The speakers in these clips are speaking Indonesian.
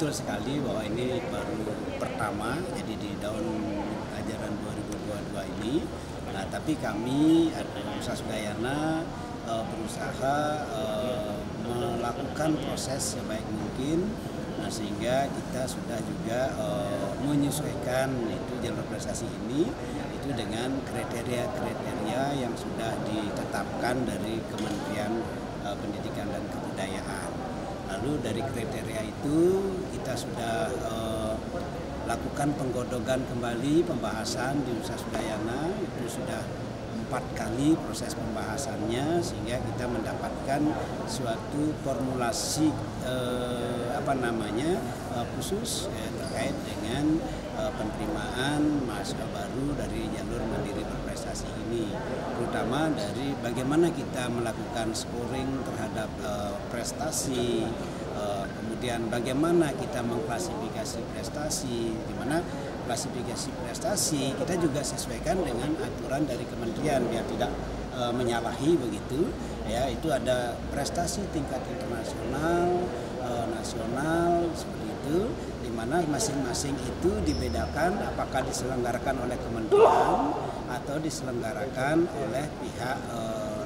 betul sekali bahwa ini baru pertama, jadi di tahun ajaran 2022 ini. Nah, tapi kami Universitas Udayana berusaha melakukan proses sebaik mungkin. Nah, sehingga kita sudah juga menyesuaikan itu jalur prestasi ini itu dengan kriteria-kriteria yang sudah ditetapkan dari Kementerian Pendidikan dan Kebudayaan. Lalu dari kriteria itu kita sudah lakukan penggodogan kembali pembahasan di Universitas Udayana, itu sudah 4 kali proses pembahasannya sehingga kita mendapatkan suatu formulasi khusus terkait dengan penerimaan mahasiswa baru dari jalur mandiri berprestasi ini, terutama dari bagaimana kita melakukan scoring terhadap prestasi, kemudian bagaimana kita mengklasifikasi prestasi, di mana klasifikasi prestasi kita juga sesuaikan dengan aturan dari kementerian biar tidak menyalahi begitu ya. Itu ada prestasi tingkat internasional, nasional seperti itu, di mana masing-masing itu dibedakan apakah diselenggarakan oleh kementerian atau diselenggarakan oleh pihak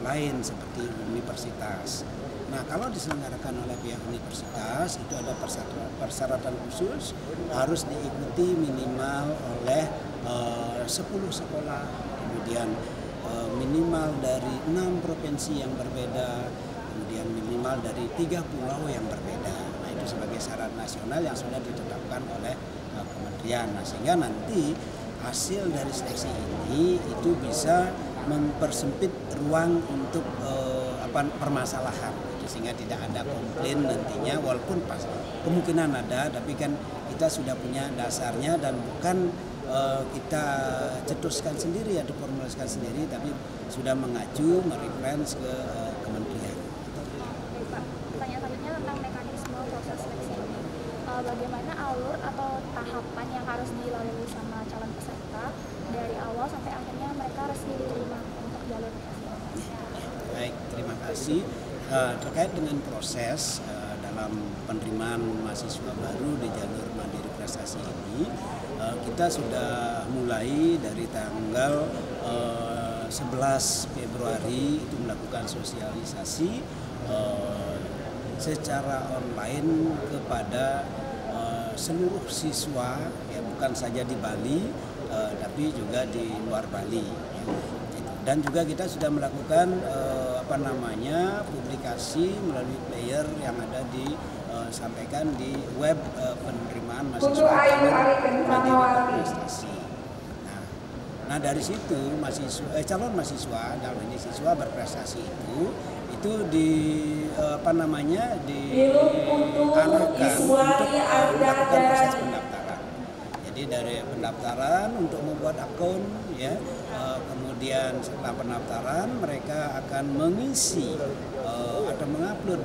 lain seperti universitas. Nah, kalau diselenggarakan oleh pihak universitas itu ada persyaratan khusus, harus diikuti minimal oleh 10 sekolah, kemudian minimal dari 6 provinsi yang berbeda, kemudian minimal dari 3 pulau yang berbeda. Nah, itu sebagai syarat nasional yang sudah ditetapkan oleh kementerian. Nah, sehingga nanti hasil dari seleksi ini itu bisa mempersempit ruang untuk permasalahan, sehingga tidak ada komplain nantinya, walaupun pas kemungkinan ada, tapi kan kita sudah punya dasarnya dan bukan kita cetuskan sendiri atau formulasikan sendiri, tapi sudah mengacu mereferensi ke kementerian. Pak, pertanyaan selanjutnya tentang mekanisme proses seleksi ini. Bagaimana alur atau tahapan yang harus dilalui sama calon peserta dari awal sampai akhirnya mereka resmi diterima untuk jalur prestasi? Baik, terima kasih. Terkait dengan proses dalam penerimaan mahasiswa baru di jalur mandiri prestasi ini, kita sudah mulai dari tanggal 11 Februari itu melakukan sosialisasi secara online kepada seluruh siswa, ya bukan saja di Bali tapi juga di luar Bali. Dan juga kita sudah melakukan publikasi melalui player yang ada disampaikan di web penerimaan mahasiswa mandiri berprestasi. Nah, dari situ calon mahasiswa dalam ini siswa berprestasi itu diarahkan untuk melakukan proses pendaftaran. Jadi dari pendaftaran untuk membuat akun, ya, kemudian setelah pendaftaran mereka akan mengisi atau mengupload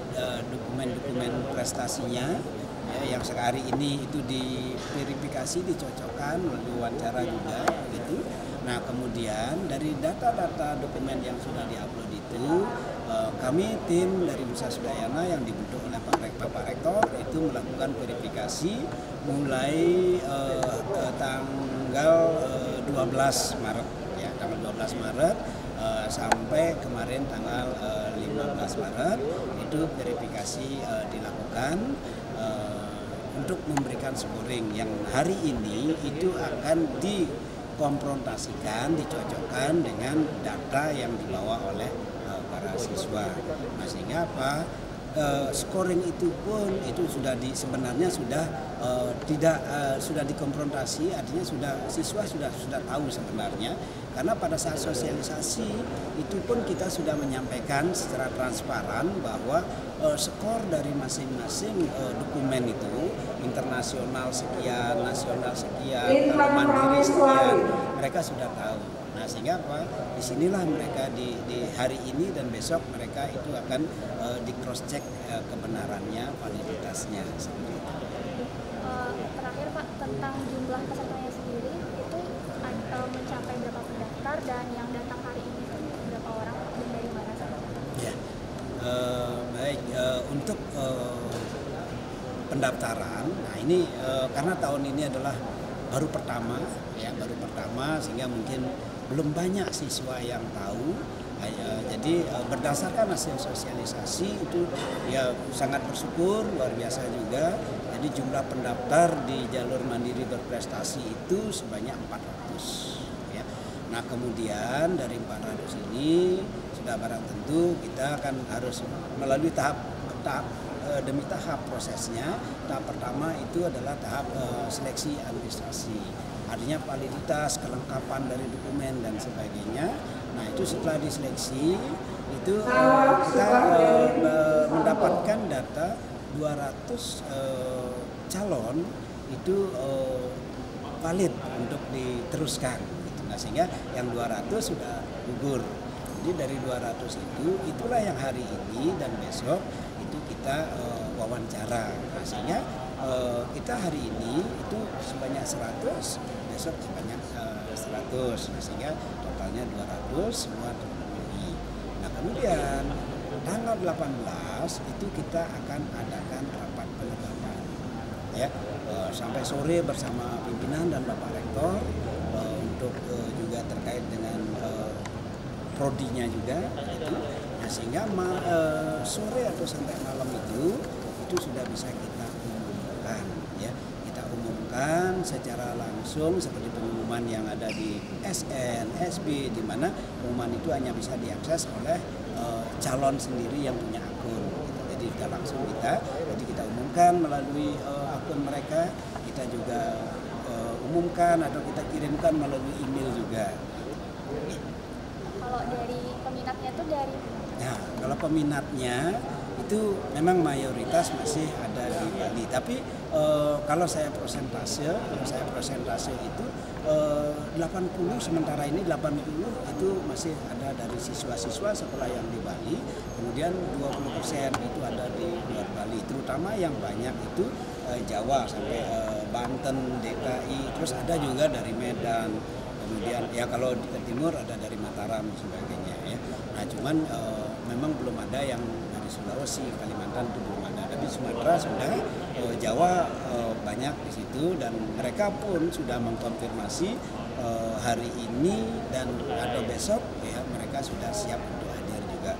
dokumen-dokumen prestasinya, ya, yang sehari ini itu diverifikasi, dicocokkan melalui wawancara juga, gitu. Nah, kemudian dari data-data dokumen yang sudah diupload itu, kami tim dari Universitas Udayana yang dibentuk oleh Bapak Rektor itu melakukan verifikasi mulai tanggal 12 Maret, ya, tanggal 12 Maret sampai kemarin tanggal 15 Maret itu verifikasi dilakukan untuk memberikan scoring yang hari ini itu akan dikonfrontasikan, dicocokkan dengan data yang dibawa oleh para siswa. Nah, sehingga scoring itu pun itu sebenarnya sudah sudah dikonfrontasi, artinya siswa sudah tahu sebenarnya, karena pada saat sosialisasi itu pun kita sudah menyampaikan secara transparan bahwa skor dari masing-masing dokumen itu internasional sekian, nasional sekian, mandiri sekian, mereka sudah tahu. Nah, sehingga disinilah mereka di hari ini dan besok mereka itu akan di cross check kebenarannya, validitasnya seperti itu. Terakhir Pak, tentang jumlah pesertanya sendiri itu mencapai berapa pendaftar dan yang datang hari ini itu berapa orang dan dari mana saja? Ya, baik, untuk pendaftaran. Nah ini karena tahun ini adalah baru pertama sehingga mungkin belum banyak siswa yang tahu. Jadi berdasarkan hasil sosialisasi itu ya sangat bersyukur, luar biasa juga. Jadi jumlah pendaftar di jalur mandiri berprestasi itu sebanyak 400 ya. Nah kemudian dari 400 ini sudah barang tentu kita akan harus melalui tahap demi tahap prosesnya. Tahap pertama itu adalah tahap seleksi administrasi, artinya validitas, kelengkapan dari dokumen dan sebagainya. Nah itu setelah diseleksi itu kita mendapatkan data 200 calon itu valid untuk diteruskan. Nah sehingga yang 200 sudah gugur. Jadi dari 200 itulah yang hari ini dan besok itu kita wawancara. Nah, sehingga kita hari ini itu sebanyak 100, besok sebanyak 100. Nah, sehingga totalnya 200 semua terpenuhi. Nah kemudian tanggal 18 itu kita akan adakan rapat penegakan ya sampai sore bersama pimpinan dan Bapak Rektor untuk juga terkait dengan prodinya juga gitu. Nah, sehingga sore atau sampai malam itu sudah bisa kita umumkan ya. Kita umumkan secara langsung seperti pengumuman yang ada di SN, SB, di mana pengumuman itu hanya bisa diakses oleh calon sendiri yang punya akun gitu. Jadi kita umumkan melalui akun mereka, kita juga umumkan atau kita kirimkan melalui email juga. Kalau dari peminatnya itu dari? Nah, kalau peminatnya itu memang mayoritas masih ada di Bali. Tapi kalau saya persentase itu 80, sementara ini 80 itu masih ada dari siswa-siswa sekolah yang di Bali. Kemudian 20% itu ada di luar Bali. Terutama yang banyak itu Jawa sampai Banten, DKI. Terus ada juga dari Medan. Kemudian ya kalau di timur ada dari Mataram dan sebagainya ya. Nah cuman memang belum ada yang dari Sulawesi, Kalimantan itu belum ada. Tapi Sumatera sudah, Jawa banyak di situ dan mereka pun sudah mengkonfirmasi hari ini dan atau besok ya mereka sudah siap untuk hadir juga.